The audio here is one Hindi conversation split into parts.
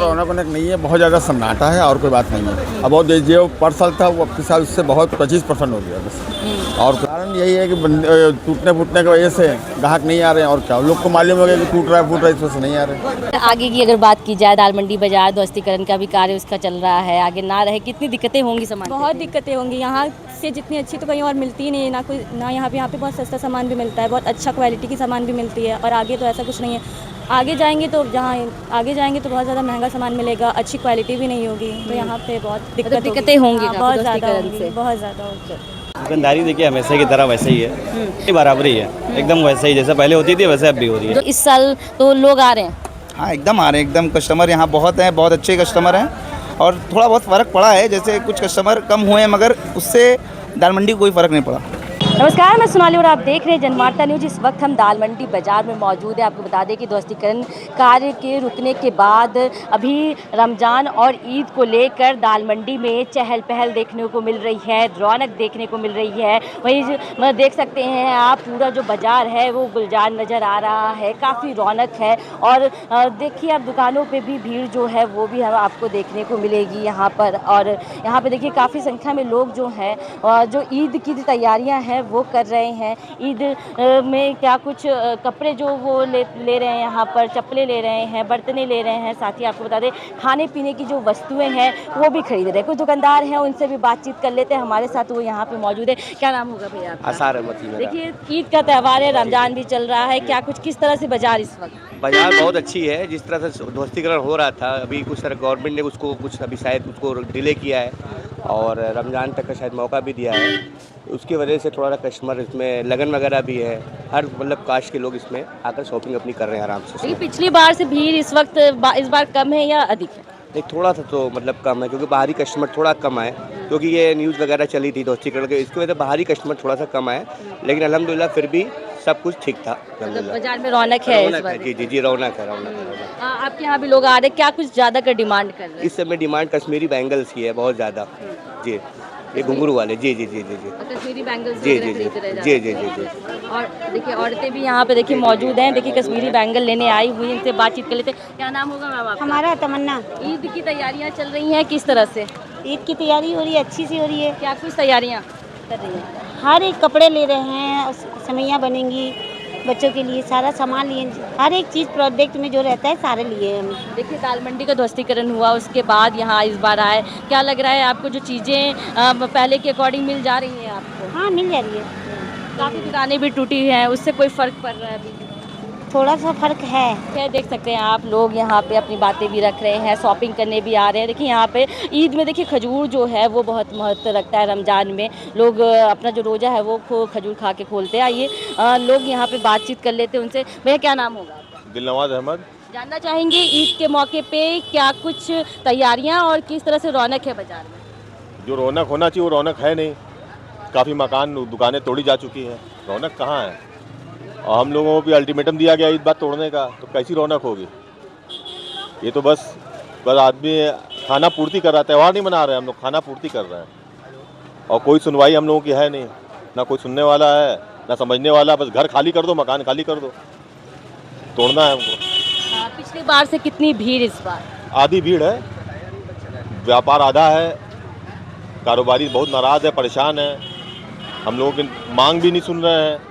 रौनक वनक नहीं है, बहुत ज़्यादा सन्नाटा है और कोई बात नहीं है। अब बहुत जो पर साल था वो पिछले साल उससे बहुत 25% हो गया बस। और कारण यही है कि टूटने फूटने की वजह से ग्राहक नहीं आ रहे हैं और क्या लोग को मालूम हो गया कि टूट रहा है इस वजह से नहीं आ रहे। आगे की अगर बात की जाए, दाल मंडी बाजार ध्वस्तीकरण का भी कार्य उसका चल रहा है, आगे ना रहे कितनी दिक्कतें होंगी समाज? बहुत दिक्कतें होंगी। यहाँ से जितनी अच्छी तो कहीं और मिलती ही नहीं है, ना यहाँ पे बहुत सस्ता सामान भी मिलता है, बहुत अच्छा क्वालिटी की सामान भी मिलती है। और आगे तो ऐसा कुछ नहीं है, आगे जाएंगे तो बहुत ज़्यादा महंगा सामान मिलेगा, अच्छी क्वालिटी भी नहीं होगी, तो यहाँ पे बहुत दिक्कतें होंगी, बहुत ज़्यादा होंगी, बहुत ज़्यादा होगी। दुकानदारी देखिए हमेशा की तरह वैसे ही है, बराबरी है, एकदम वैसे ही जैसे पहले होती थी वैसे अब भी हो रही है। तो इस साल तो लोग आ रहे हैं? हाँ एकदम आ रहे हैं, एकदम कस्टमर यहाँ बहुत हैं, बहुत अच्छे कस्टमर हैं। और थोड़ा बहुत फ़र्क पड़ा है, जैसे कुछ कस्टमर कम हुए हैं मगर उससे दाल मंडी कोई फ़र्क नहीं पड़ा। नमस्कार, मैं सोनाली और आप देख रहे हैं जनवार्ता न्यूज। इस वक्त हम दाल मंडी बाजार में मौजूद है। आपको बता दें कि ध्वस्तीकरण कार्य के रुकने के बाद अभी रमज़ान और ईद को लेकर दाल मंडी में चहल पहल देखने को मिल रही है, रौनक देखने को मिल रही है। वहीं देख सकते हैं आप, पूरा जो बाज़ार है वो गुलजार नज़र आ रहा है, काफ़ी रौनक है। और देखिए आप दुकानों पे भी भीड़ जो है वो भी हम आपको देखने को मिलेगी यहाँ पर। और यहाँ पे देखिए काफ़ी संख्या में लोग जो हैं जो ईद की तैयारियाँ हैं वो कर रहे हैं। ईद में क्या कुछ कपड़े जो वो ले रहे हैं, यहाँ पर चप्पलें ले रहे हैं, बर्तनें ले रहे हैं। साथ ही आपको बता दें खाने पीने की जो वस्तुएं हैं वो भी खरीद रहे हैं। कुछ दुकानदार हैं, उनसे भी बातचीत कर लेते हैं। हमारे साथ वो यहाँ पे मौजूद है। क्या नाम होगा भैया आपका? आसार है। देखिए ईद का त्यौहार है, रमजान भी चल रहा है, क्या कुछ किस तरह से बाजार इस वक्त? बाजार बहुत अच्छी है, जिस तरह से ध्वस्तीकरण हो रहा था अभी कुछ तरह गवर्नमेंट ने उसको कुछ अभी शायद उसको डिले किया है और रमज़ान तक का शायद मौका भी दिया है। उसकी वजह से थोड़ा सा कस्टमर इसमें लगन वगैरह भी है, हर मतलब कास्ट के लोग इसमें आकर शॉपिंग अपनी कर रहे हैं आराम से। पिछली बार से भीड़ इस वक्त इस बार कम है या अधिक है? एक थोड़ा सा तो मतलब कम है, क्योंकि बाहरी कस्टमर थोड़ा कम आए, क्योंकि ये न्यूज़ वगैरह चली थी ध्वस्तीकरण के, इसकी वजह से बाहरी कस्टमर थोड़ा सा कम आए। लेकिन अल्हम्दुलिल्लाह फिर भी सब कुछ ठीक था। बाजार में रौनक है इस बार? जी रौनक है। आपके यहाँ भी लोग आ रहे हैं, क्या कुछ ज़्यादा का डिमांड कर रहे हैं? इस समय डिमांड कश्मीरी बैंगल्स की है बहुत ज़्यादा। जी ये घुंघरू वाले। जी कश्मीरी बैंगल्स जी और देखिए औरतें भी यहाँ पे देखिए मौजूद हैं। देखिए कश्मीरी बैंगल लेने आई हुई, इनसे बातचीत कर लेते हैं। क्या नाम होगा मैम आपका? हमारा तमन्ना। ईद की तैयारियाँ चल रही हैं, किस तरह से? ईद की तैयारी हो रही है, अच्छी सी हो रही है। क्या कुछ तैयारियाँ कर रही हैं? हर एक कपड़े ले रहे हैं, सेवइयाँ बनेंगी बच्चों के लिए, सारा सामान लिए, हर एक चीज़ प्रोडक्ट में जो रहता है सारे लिए हम। देखिए दाल मंडी का ध्वस्तीकरण हुआ, उसके बाद यहाँ इस बार आए, क्या लग रहा है आपको जो चीज़ें पहले के अकॉर्डिंग मिल जा रही हैं आपको? हाँ मिल जा रही है। काफ़ी दुकानें भी टूटी हैं, उससे कोई फ़र्क पड़ रहा है अभी? थोड़ा सा फ़र्क है। देख सकते हैं आप, लोग यहाँ पे अपनी बातें भी रख रहे हैं, शॉपिंग करने भी आ रहे हैं। देखिए यहाँ पे ईद में देखिए खजूर जो है वो बहुत महत्व रखता है। रमज़ान में लोग अपना जो रोज़ा है वो खजूर खा के खोलते हैं। आइए लोग यहाँ पे बातचीत कर लेते हैं उनसे। भैया क्या नाम होगा आपका? दिलनवाज अहमद। जानना चाहेंगे ईद के मौके पे क्या कुछ तैयारियाँ और किस तरह से रौनक है बाज़ार में? जो रौनक होना चाहिए वो रौनक है नहीं, काफ़ी मकान दुकानें तोड़ी जा चुकी हैं, रौनक कहाँ है? और हम लोगों को भी अल्टीमेटम दिया गया ईद बात तोड़ने का, तो कैसी रौनक होगी? ये तो बस आदमी खाना पूर्ति कर रहा है, त्यौहार नहीं मना रहे हैं हम लोग, खाना पूर्ति कर रहे हैं। और कोई सुनवाई हम लोगों की है नहीं, ना कोई सुनने वाला है ना समझने वाला। बस घर खाली कर दो, मकान खाली कर दो, तोड़ना है हमको। पिछली बार से कितनी भीड़ इस बार? आधी भीड़ है, व्यापार आधा है, कारोबारी बहुत नाराज़ है, परेशान है। हम लोगों की मांग भी नहीं सुन रहे हैं।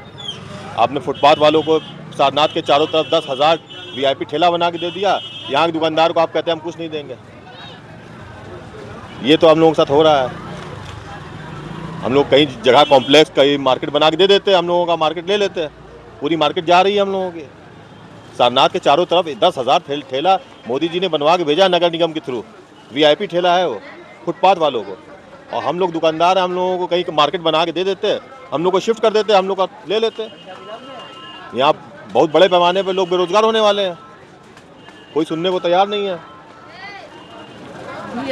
आपने फुटपाथ वालों को सारनाथ के चारों तरफ 10,000 VIP ठेला बना के दे दिया, यहाँ के दुकानदार को आप कहते हैं हम कुछ नहीं देंगे। ये तो हम लोगों के साथ हो रहा है। हम लोग कई जगह कॉम्प्लेक्स कई मार्केट बना के दे देते हैं, हम लोगों का मार्केट ले लेते हैं, पूरी मार्केट जा रही है हम लोगों की। सारनाथ के चारों तरफ 10,000 ठेला मोदी जी ने बनवा के भेजा नगर निगम के थ्रू, VIP ठेला है वो फुटपाथ वालों को। और हम लोग दुकानदार हैं, हम लोगों को कहीं मार्केट बना के दे देते हैं, हम लोग को शिफ्ट कर देते हैं, हम लोग का ले लेते हैं। यहाँ बहुत बड़े पैमाने पे लोग बेरोजगार होने वाले हैं, कोई सुनने को तैयार नहीं है।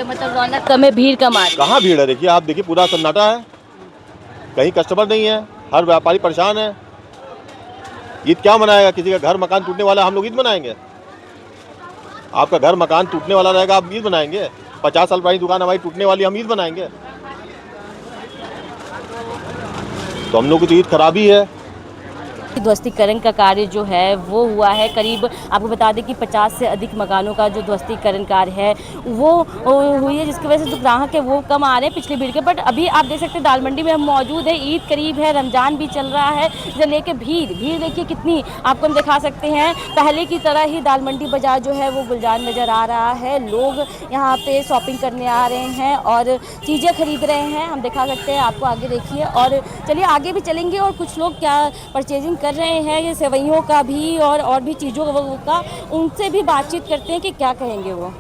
मतलब रौनक कम है, भीड़ कम आ रही है। कहाँ भीड़ है? देखिए आप, देखिए पूरा सन्नाटा है, कहीं कस्टमर नहीं है, हर व्यापारी परेशान है। ईद क्या मनाएगा? किसी का घर मकान टूटने वाला, हम लोग ईद मनाएंगे? आपका घर मकान टूटने वाला रहेगा, आप ईद मनाएंगे? 50 साल पुरानी दुकान हमारी टूटने वाली, हम ईद मनाएंगे? तो हम लोग की तो ईद खराबी है। ध्वस्तीकरण का कार्य जो है वो हुआ है। करीब आपको बता दें कि 50 से अधिक मकानों का जो ध्वस्तीकरण कार्य है वो हुई है, जिसकी वजह से जो ग्राहक है वो कम आ रहे हैं पिछली भीड़ के। बट अभी आप देख सकते हैं दाल मंडी में हम मौजूद है, ईद करीब है, रमज़ान भी चल रहा है, इसे लेके भीड़ देखिए कितनी आपको हम दिखा सकते हैं। पहले की तरह ही दाल मंडी बाज़ार जो है वो गुलजार नज़र आ रहा है। लोग यहाँ पे शॉपिंग करने आ रहे हैं और चीज़ें खरीद रहे हैं, हम दिखा सकते हैं आपको। आगे देखिए और चलिए आगे भी चलेंगे और कुछ लोग क्या परचेजिंग कर रहे हैं ये सेवइयों का भी और भी चीज़ों का, उनसे भी बातचीत करते हैं कि क्या कहेंगे वो।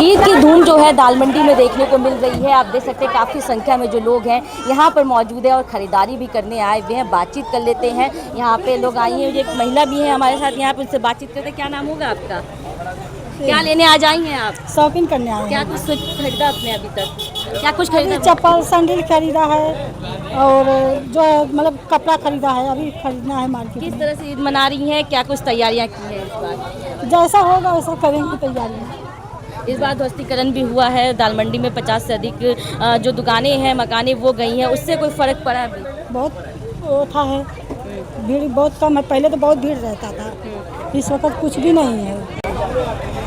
ईद की धूम जो है दाल मंडी में देखने को मिल रही है। आप देख सकते हैं काफ़ी संख्या में जो लोग हैं यहाँ पर मौजूद है और ख़रीदारी भी करने आए हुए हैं। बातचीत कर लेते हैं, यहाँ पे लोग आई हैं, एक महिला भी है हमारे साथ, यहाँ पर उनसे बातचीत करते हैं। क्या नाम होगा आपका? क्या लेने आ जाई हैं आप? शॉपिंग करने आए क्या हैं। कुछ खरीदा आपने अभी तक? क्या कुछ खरीदा? चप्पल सैंडल खरीदा है और जो है मतलब कपड़ा खरीदा है, अभी खरीदना है मार्केट किस में। तरह से ईद मना रही हैं? क्या कुछ तैयारियाँ की हैं इस बार? जैसा होगा वैसा करेंगे तैयारी। इस बार ध्वस्तीकरण भी हुआ है दाल मंडी में, 50 से अधिक जो दुकानें हैं मकानें वो गई हैं, उससे कोई फ़र्क पड़ा अभी? बहुत था है, भीड़ बहुत कम है, पहले तो बहुत भीड़ रहता था, इस वक्त कुछ भी नहीं है।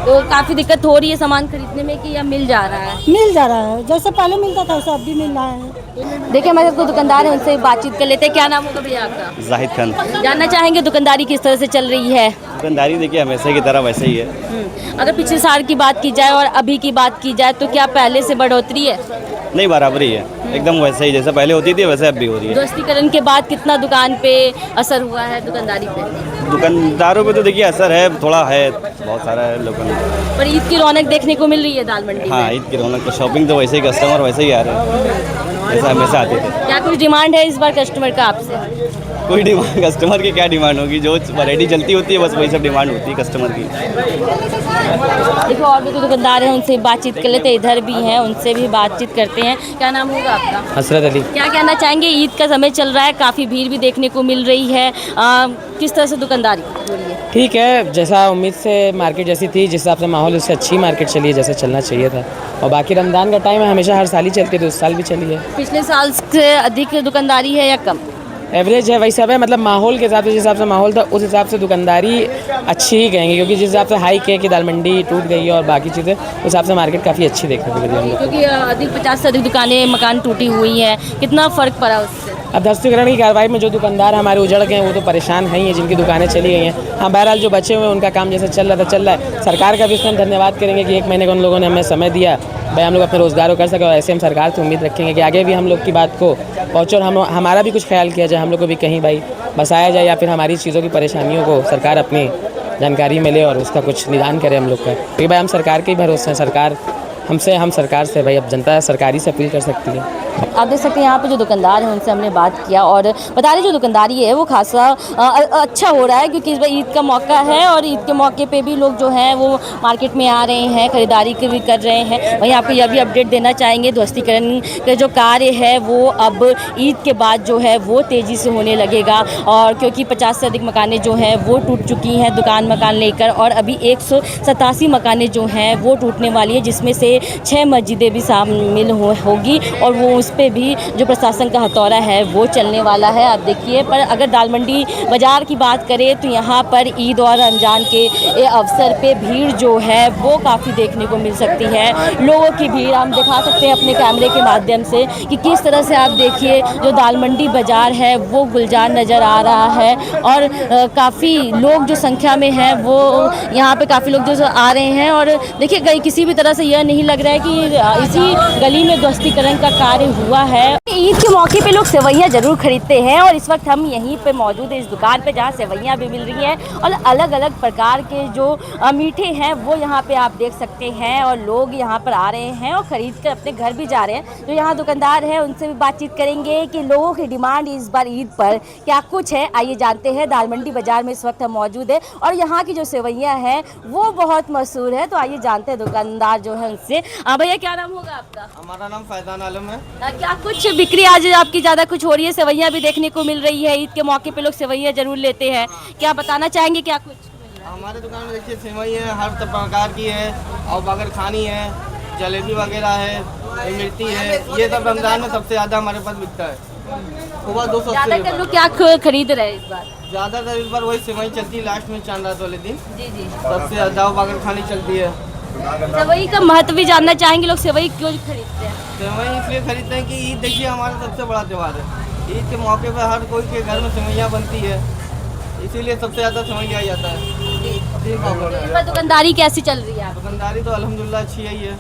तो काफ़ी दिक्कत हो रही है सामान खरीदने में कि या मिल जा रहा है? मिल जा रहा है, जैसे पहले मिलता था वैसे अब भी मिल रहा है। देखिए हमारे को दुकानदार है, उनसे बातचीत कर लेते हैं। क्या नाम होगा भैया आपका? जाहिद खान। जानना चाहेंगे दुकानदारी किस तरह से चल रही है? दुकानदारी देखिए हमेशा की तरह वैसे ही है। अगर पिछले साल की बात की जाए और अभी की बात की जाए तो क्या पहले से बढ़ोतरी है? नहीं, बराबरी है, एकदम वैसे ही जैसे पहले होती थी वैसे अब भी हो रही है। ध्वस्तीकरण के बाद कितना दुकान पे असर हुआ है दुकानदारी पे? दुकानदारों पे तो देखिए असर है, थोड़ा है, बहुत सारा है लोगों ने। पर ईद की रौनक देखने को मिल रही है दाल मंडी में। हाँ, ईद की रौनक, तो शॉपिंग तो वैसे ही कस्टमर वैसे ही आ रहे हैं, ऐसा हमेशा आते थे। क्या कुछ डिमांड है इस बार कस्टमर का आपसे? कोई डिमांड, कस्टमर की क्या डिमांड होगी, जो वैरायटी चलती होती है बस वही सब डिमांड होती है कस्टमर की। देखो और भी तो दुकानदार हैं, उनसे बातचीत कर लेते हैं, इधर भी हैं, उनसे भी बातचीत करते हैं। क्या नाम होगा आपका? हसरत अली। क्या कहना चाहेंगे? ईद का समय चल रहा है, काफ़ी भीड़ भी देखने को मिल रही है, किस तरह से दुकानदारी हो रही है? ठीक है, जैसा उम्मीद से मार्केट जैसी थी, जिस हिसाब से माहौल, उससे अच्छी मार्केट चली है जैसे चलना चाहिए था। और बाकी रमज़ान का टाइम है, हमेशा हर साल ही चलती है, तो उस साल भी चली है। पिछले साल से अधिक दुकानदारी है या कम? एवरेज है, वही सब है, मतलब माहौल के हिसाब से, जिस हिसाब से माहौल था उस हिसाब से दुकानदारी अच्छी ही कहेंगे, क्योंकि जिस हिसाब से हाइक है कि दाल मंडी टूट गई है और बाकी चीज़ें, उस हिसाब से मार्केट काफ़ी अच्छी देखने को मिली हम लोग। क्योंकि अधिक 50 से अधिक दुकानें मकान टूटी हुई हैं, कितना फ़र्क पड़ा उससे? अब ध्वस्तीकरण की कार्रवाई में जो दुकानदार हमारे उजड़ गए हैं वो तो परेशान हैं ही हैं, जिनकी दुकानें चली गई हैं। हाँ, बहरहाल जो बचे हुए हैं उनका काम जैसे चल रहा था चल रहा है। सरकार का भी उसमें हम धन्यवाद करेंगे कि 1 महीने का उन लोगों ने हमें समय दिया, भाई हम लोग अपने रोज़गार को कर सके। और ऐसे हम सरकार से उम्मीद रखेंगे कि आगे भी हम लोग की बात को पहुँचे और हमारा भी कुछ ख्याल किया जाए, हम लोग को भी कहीं भाई बसाया जाए, या फिर हमारी चीज़ों की परेशानियों को सरकार अपनी जानकारी में ले और उसका कुछ निदान करे हम लोग का। क्योंकि भाई हम सरकार के ही भरोसे हैं, सरकार हमसे, हम सरकार से, भाई अब जनता सरकारी से अपील कर सकती है। आप देख सकते हैं यहाँ पे जो दुकानदार हैं उनसे हमने बात किया और बता रहे जो दुकानदारी है वो खासा अच्छा हो रहा है, क्योंकि इस बार ईद का मौका है और ईद के मौके पे भी लोग जो हैं वो मार्केट में आ रहे हैं, ख़रीदारी भी कर रहे हैं। वहीं आपको यह भी अपडेट देना चाहेंगे, ध्वस्तीकरण का जो कार्य है वो अब ईद के बाद जो है वो तेज़ी से होने लगेगा, और क्योंकि 50 से अधिक मकानें जो हैं वो टूट चुकी हैं दुकान मकान लेकर, और अभी 187 मकानें जो हैं वो टूटने वाली है, जिसमें से 6 मस्जिदें भी शामिल होगी और वो उस पे भी जो प्रशासन का हथौड़ा है वो चलने वाला है। आप देखिए, पर अगर दाल मंडी बाज़ार की बात करें तो यहाँ पर ईद और रमज़ान के अवसर पे भीड़ जो है वो काफ़ी देखने को मिल सकती है। लोगों की भीड़ हम दिखा सकते हैं अपने कैमरे के माध्यम से कि किस तरह से आप देखिए जो दाल मंडी बाज़ार है वो गुलजार नज़र आ रहा है, और काफ़ी लोग जो संख्या में हैं वो यहाँ पे काफ़ी लोग जो आ रहे हैं। और देखिए किसी भी तरह से यह नहीं लग रहा है कि इसी गली में ध्वस्तीकरण का कार्य हुआ है। ईद के मौके पे लोग सेवइयाँ ज़रूर खरीदते हैं, और इस वक्त हम यहीं पे मौजूद हैं इस दुकान पे जहाँ सेवइयाँ भी मिल रही हैं और अलग अलग प्रकार के जो मीठे हैं वो यहाँ पे आप देख सकते हैं, और लोग यहाँ पर आ रहे हैं और ख़रीद कर अपने घर भी जा रहे हैं। जो यहाँ दुकानदार हैं उनसे भी बातचीत करेंगे कि लोगों की डिमांड इस बार ईद पर क्या कुछ है। आइए जानते हैं। दाल मंडी बाज़ार में इस वक्त हम मौजूद है और यहाँ की जो सेवइयाँ हैं वो बहुत मशहूर है, तो आइए जानते हैं दुकानदार जो है उनसे। भैया क्या नाम होगा आपका? हमारा नाम फैजान आलम है। क्या कुछ बिक्री आज आपकी ज़्यादा कुछ हो रही है? सेवइयाँ भी देखने को मिल रही है, ईद के मौके पे लोग सेवइयाँ जरूर लेते हैं, क्या बताना चाहेंगे क्या कुछ? हमारे दुकान में देखिए सेवई है, हर प्रकार की है, और बगर खानी है, जलेबी वगैरह है, इमरती है, ये सब रमज़ान में सबसे ज़्यादा हमारे पास बिकता है। होगा 280 ज़्यादातर लोग क्या खरीद रहे हैं इस बार? ज़्यादातर इस बार वही सेवई चलती है लास्ट में चांद रात वाले दिन, जी जी। सबसे दाव बागर खानी चलती है। सेवई का महत्व भी जानना चाहेंगे, लोग सेवई क्यों खरीदते हैं? सेवई इसलिए खरीदते हैं कि ईद देखिए हमारा सबसे बड़ा त्यौहार है। ईद के मौके पर हर कोई के घर में सेवैयाँ बनती है, इसीलिए सबसे ज़्यादा सेवई लिया जाता है। इस बार दुकानदारी कैसी चल रही है आपकी? दुकानदारी तो अल्हम्दुलिल्लाह अच्छी ही है,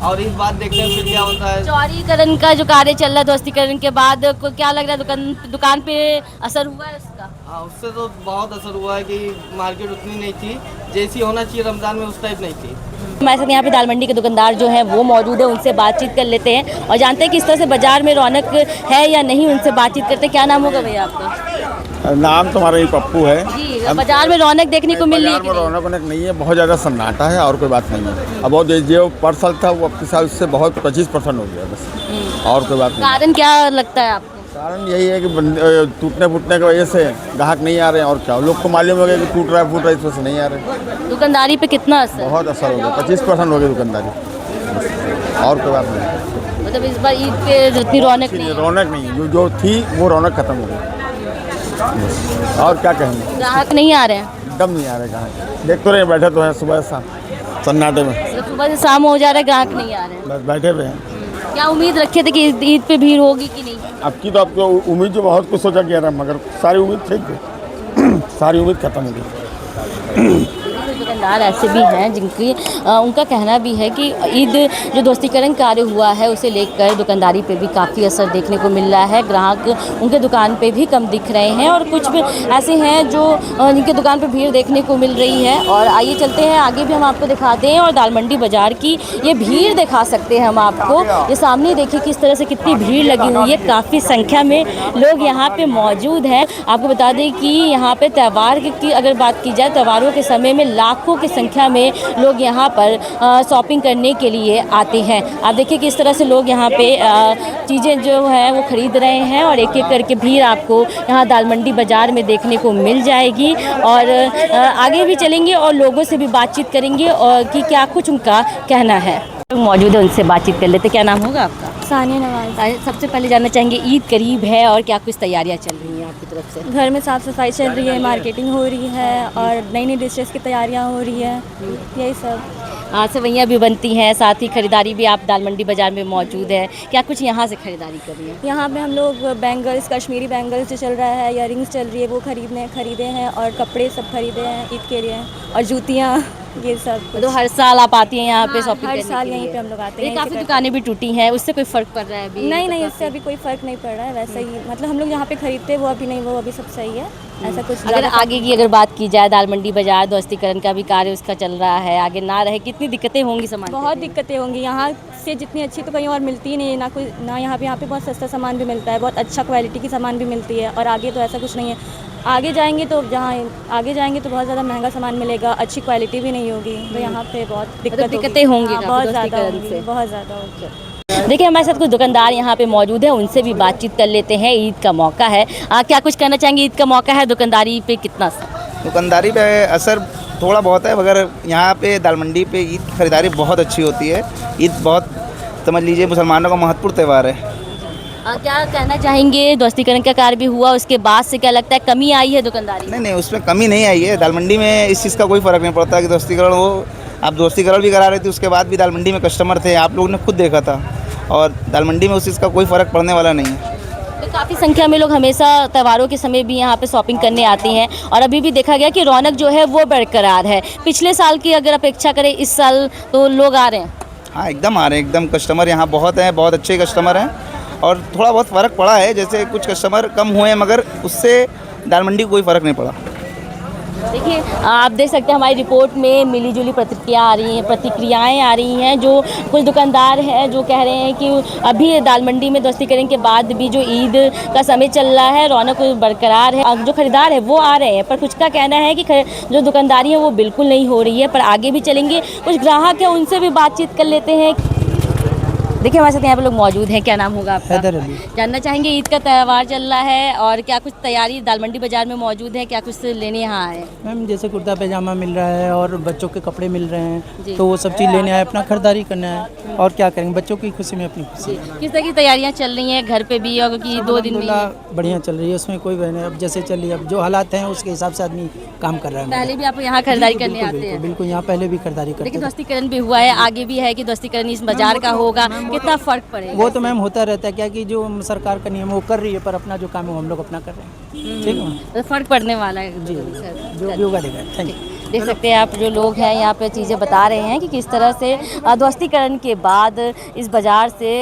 और इस बात देखते हैं फिर क्या होता है। चौड़ीकरण का जो कार्य चल रहा है, ध्वस्तीकरण के बाद को क्या लग रहा है, दुकान पे असर हुआ है उसका? हाँ, उससे तो बहुत असर हुआ है कि मार्केट उतनी नहीं थी जैसी होना चाहिए रमज़ान में, उस टाइप नहीं थी। हमारे साथ यहाँ पे दाल मंडी के दुकानदार जो हैं वो मौजूद है, उनसे बातचीत कर लेते हैं और जानते हैं कि इस तरह से बाजार में रौनक है या नहीं, उनसे बातचीत करते हैं। क्या नाम होगा भैया आपका? नाम तुम्हारा ही पप्पू है। जी, बाजार में रौनक देखने को मिल रही है बाजार में रौनक वौनक नहीं है, बहुत ज़्यादा सन्नाटा है और कोई बात नहीं है। अब बहुत जो पर साल था वो अब साल उससे बहुत 25% हो गया बस, और कोई बात नहीं। कारण क्या लगता है आपको? कारण यही है कि टूटने फूटने की वजह से ग्राहक नहीं आ रहे हैं, और क्या लोग को मालूम हो गया कि टूट रहा है फूट रहा है, इस वजह से नहीं आ रहे। दुकानदारी पे कितना असर? बहुत असर हो गया, 25% हो गई दुकानदारी, और कोई बात नहीं। मतलब इस बार ईद पे जितनी रौनक नहीं है। रौनक नहीं है, जो थी वो रौनक खत्म हो गई, और क्या कहेंगे। ग्राहक नहीं आ रहे हैं, एकदम नहीं आ रहे ग्राहक। देख तो रहे बैठे तो हैं सुबह शाम सन्नाटे में, मतलब सुबह से शाम हो जा रहा है, ग्राहक नहीं आ रहे हैं। बस बैठे हुए हैं। क्या उम्मीद रखे थे कि ईद पे भीड़ होगी कि नहीं? अब की तो आपको उम्मीद जो बहुत कुछ सोचा गया था, मगर सारी उम्मीद ठीक थी, सारी उम्मीद खत्म हो गई। दुकानदार ऐसे भी हैं जिनकी उनका कहना भी है कि ईद जो ध्वस्तीकरण कार्य हुआ है उसे लेकर दुकानदारी पे भी काफ़ी असर देखने को मिल रहा है। ग्राहक उनके दुकान पे भी कम दिख रहे हैं और कुछ भी ऐसे हैं जो जिनके दुकान पे भीड़ देखने को मिल रही है। और आइए चलते हैं आगे भी हम आपको दिखाते हैं और दाल मंडी बाज़ार की ये भीड़ दिखा सकते हैं हम आपको। ये सामने देखिए किस तरह से कितनी भीड़ लगी हुई है, काफ़ी संख्या में लोग यहाँ पे मौजूद हैं। आपको बता दें कि यहाँ पे त्यौहार की अगर बात की जाए, त्यौहारों के समय में लाखों की संख्या में लोग यहाँ पर शॉपिंग करने के लिए आते हैं। आप देखिए किस तरह से लोग यहाँ पे चीज़ें जो हैं वो ख़रीद रहे हैं और एक एक करके भीड़ आपको यहाँ दाल मंडी बाज़ार में देखने को मिल जाएगी। और आगे भी चलेंगे और लोगों से भी बातचीत करेंगे और कि क्या कुछ उनका कहना है। मौजूद है, उनसे बातचीत कर लेते। क्या नाम होगा आपका? सानिया नवाज। सबसे पहले जानना चाहेंगे, ईद करीब है और क्या कुछ तैयारियां चल रही हैं आपकी तरफ से? घर में साफ़ सफाई चल रही है, मार्केटिंग हो रही है और नई नई डिशेज़ की तैयारियां हो रही है, यही सब। सेवैयाँ भी बनती हैं, साथ ही खरीदारी भी। आप दाल मंडी बाज़ार में मौजूद है, क्या कुछ यहाँ से खरीदारी कर रही हैं? यहाँ पे हम लोग बैंगल्स, कश्मीरी बैंगल्स जो चल रहा है, इयररिंग्स चल रही है, वो खरीदे हैं और कपड़े सब खरीदे हैं ईद के लिए, और जूतियाँ, ये सब। तो हर साल आप आती हैं यहाँ पे शॉपिंग हर करने साल के यहीं लिए? पे हम लोग आते हैं। काफ़ी दुकानें भी टूटी हैं, उससे कोई फ़र्क पड़ रहा है अभी? नहीं, इससे अभी कोई फ़र्क नहीं पड़ रहा है, वैसे ही मतलब हम लोग यहाँ पे खरीदते वो अभी नहीं, वो अभी सब सही है, ऐसा कुछ। अगर आगे की बात की जाए, दाल मंडी बाज़ार ध्वस्तीकरण का भी कार्य उसका चल रहा है, आगे ना रहे कितनी दिक्कतें होंगी सामान? बहुत दिक्कतें होंगी, यहाँ से जितनी अच्छी तो कहीं और मिलती ही नहीं है, ना यहाँ पे बहुत सस्ता सामान भी मिलता है, बहुत अच्छा क्वालिटी की सामान भी मिलती है। और आगे तो ऐसा कुछ नहीं है, आगे जाएंगे तो बहुत ज़्यादा महंगा सामान मिलेगा, अच्छी क्वालिटी भी नहीं होगी, तो यहाँ पे बहुत दिक्कतें होंगी। बहुत ज़्यादा होंगी। देखिए हमारे साथ कुछ दुकानदार यहाँ पे मौजूद है, उनसे भी बातचीत कर लेते हैं। ईद का मौका है, क्या कुछ कहना चाहेंगे? ईद का मौका है, दुकानदारी पे कितना असर? दुकानदारी पे असर थोड़ा बहुत है, मगर यहाँ पे दाल मंडी पे ईद की खरीदारी बहुत अच्छी होती है। ईद बहुत समझ लीजिए मुसलमानों का महत्वपूर्ण त्यौहार है। क्या कहना चाहेंगे, ध्वस्तीकरण का कार्य भी हुआ उसके बाद से क्या लगता है कमी आई है दुकानदारी? नहीं, उसमें कमी नहीं आई है। दाल मंडी में इस चीज़ का कोई फ़र्क नहीं पड़ता कि ध्वस्तीकरण हो, आप ध्वस्तीकरण भी करा रहे थे उसके बाद भी दाल मंडी में कस्टमर थे, आप लोगों ने खुद देखा था, और दाल मंडी में उस चीज़ का कोई फ़र्क पड़ने वाला नहीं है। तो काफ़ी संख्या में लोग हमेशा त्यौहारों के समय भी यहाँ पे शॉपिंग करने आते हैं और अभी भी देखा गया कि रौनक जो है वो बरकरार है। पिछले साल की अगर अपेक्षा करें इस साल तो लोग आ रहे हैं? हाँ, एकदम आ रहे हैं, एकदम कस्टमर यहाँ बहुत हैं, बहुत अच्छे कस्टमर हैं, और थोड़ा बहुत फ़र्क पड़ा है, जैसे कुछ कस्टमर कम हुए हैं, मगर उससे दाल मंडी को कोई फ़र्क नहीं पड़ा। देखिए आप देख सकते हैं हमारी रिपोर्ट में मिलीजुली प्रतिक्रियाएं आ रही हैं। जो कुछ दुकानदार हैं जो कह रहे हैं कि अभी दाल मंडी में ध्वस्तीकरण के बाद भी जो ईद का समय चल रहा है, रौनक बरकरार है, जो खरीदार है वो आ रहे हैं, पर कुछ का कहना है कि जो दुकानदारी है वो बिल्कुल नहीं हो रही है। पर आगे भी चलेंगे, कुछ ग्राहक हैं उनसे भी बातचीत कर लेते हैं। देखिए हमारे साथ यहाँ पे लोग मौजूद हैं, क्या नाम होगा आपका? हैदर अली। जानना चाहेंगे ईद का त्यौहार चल रहा है और क्या कुछ तैयारी दाल मंडी बाजार में मौजूद है, क्या कुछ लेने यहाँ आए? मैम जैसे कुर्ता पैजामा मिल रहा है और बच्चों के कपड़े मिल रहे जी। हैं, तो वो सब चीज़ लेने आए, अपना खरीदारी करना है और क्या करेंगे, बच्चों की खुशी में अपनी खुशी। किस तरह की तैयारियाँ चल रही हैं घर पे भी और कि 2 दिन में? अल्हम्दुलिल्लाह बढ़िया चल रही है, उसमें कोई वजह नहीं। अब जैसे चल रही है, अब जो हालात हैं उसके हिसाब से आदमी काम कर रहा है। पहले भी आप यहाँ खरीदारी करने आते हैं? बिल्कुल, यहाँ पहले भी खरीदारी करते लेकिन हैं। ध्वस्तीकरण भी हुआ है, आगे भी है कि ध्वस्तीकरण इस बाजार का होगा, कितना फर्क पड़ेगा? वो तो मैम होता रहता है, क्या कि जो सरकार का नियम है वो कर रही है, पर अपना जो काम है वो हम लोग अपना कर रहे हैं। ठीक है मैम, तो फर्क पड़ने वाला है जी जो भी होगा देगा। Thank you. देख सकते हैं आप, जो लोग हैं यहाँ पे चीज़ें बता रहे हैं कि किस तरह से ध्वस्तीकरण के बाद इस बाज़ार से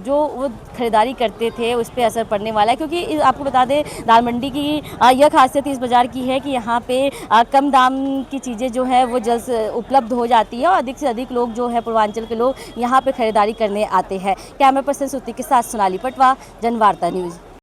जो वो खरीदारी करते थे उस पर असर पड़ने वाला है, क्योंकि आपको बता दें दाल मंडी की यह खासियत इस बाज़ार की है कि यहाँ पे कम दाम की चीज़ें जो है वो जल्द से उपलब्ध हो जाती है और अधिक से अधिक लोग जो है पूर्वांचल के लोग यहाँ पे खरीदारी करने आते हैं। कैमरा पर्सन सुती के साथ सोनाली पटवा, जनवार्ता न्यूज़।